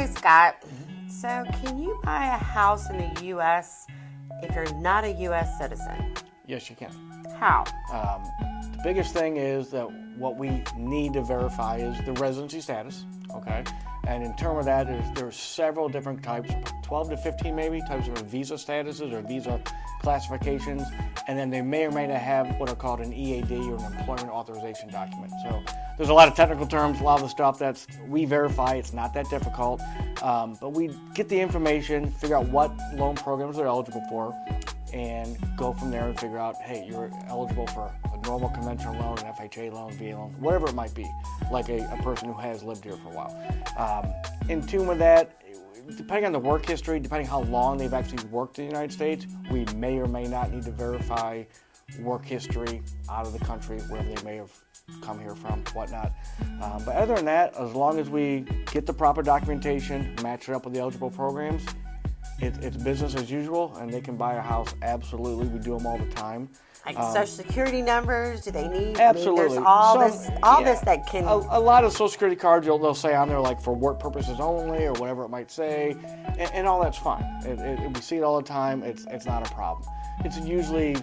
Hi, Scott. So, can you buy a house in the U.S. if you're not a U.S. citizen? Yes, you can. How? The biggest thing is that what we need to verify is the residency status, okay? And in terms of that, there's several different types, 12 to 15 maybe, types of visa statuses or visa classifications, and then they may or may not have what are called an EAD or an employment authorization document. So there's a lot of technical terms, a lot of the stuff that's we verify. It's not that difficult, but we get the information, figure out what loan programs they're eligible for, and go from there and figure out, hey, you're eligible for a normal conventional loan, an FHA loan, VA loan, whatever it might be, like a person who has lived here for a while. In tune with that, depending on the work history, depending how long they've actually worked in the United States, we may or may not need to verify work history out of the country, wherever they may have come here from, whatnot. But other than that, as long as we get the proper documentation, match it up with the eligible programs, it's business as usual, and they can buy a house. Absolutely, we do them all the time. Like social security numbers? Do they need? Absolutely. I mean, there's all this that can. A lot of social security cards they'll say on there like for work purposes only or whatever it might say, and all that's fine. We see it all the time. It's not a problem. It's usually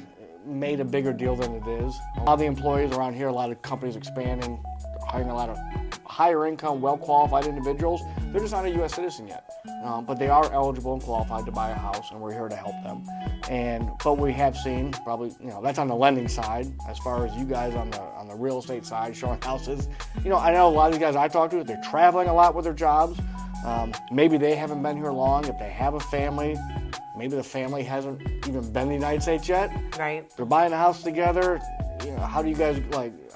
made a bigger deal than it is. A lot of the employees around here, a lot of companies expanding, hiring a lot of higher income, well-qualified individuals. They're just not a U.S. citizen yet, but they are eligible and qualified to buy a house, and we're here to help them. But we have seen probably, that's on the lending side. As far as you guys on the real estate side, showing houses, I know a lot of these guys I talk to, they're traveling a lot with their jobs. Maybe they haven't been here long. If they have a family, maybe the family hasn't even been in the United States yet. Right. They're buying a house together. How do you guys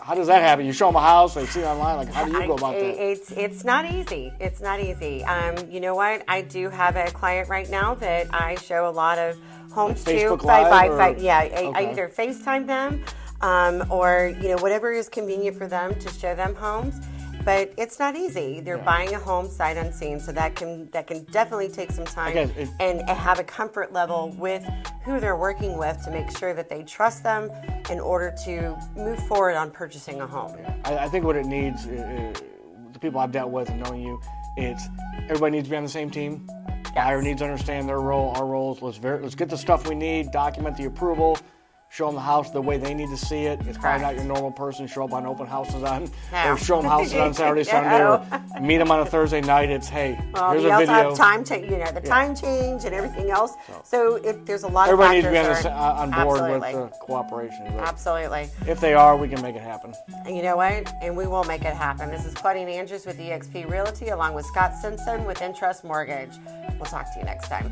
how does that happen? You show them a house, they see it online, how do you go about that? It's not easy. It's not easy. You know what? I do have a client right now that I show a lot of homes to. Facebook Live? I either FaceTime them or whatever is convenient for them to show them homes. But it's not easy. They're buying a home sight unseen, so that can definitely take some time and have a comfort level with who they're working with to make sure that they trust them in order to move forward on purchasing a home. I think what it needs, the people I've dealt with and knowing you, it's everybody needs to be on the same team. Buyer needs to understand their role, our roles. Let's get the stuff we need, document the approval. Show them the house the way they need to see it. It's probably not your normal person. Show up on open houses or show them houses on Saturday, Sunday, or meet them on a Thursday night. It's, hey, here's a video. We also have time time change and everything else. So there's a lot everybody of factors. Everybody needs to be on board with the cooperation. Absolutely. If they are, we can make it happen. And you know what? And we will make it happen. This is Claudine Andrews with eXp Realty, along with Scott Simpson with Intrust Mortgage. We'll talk to you next time.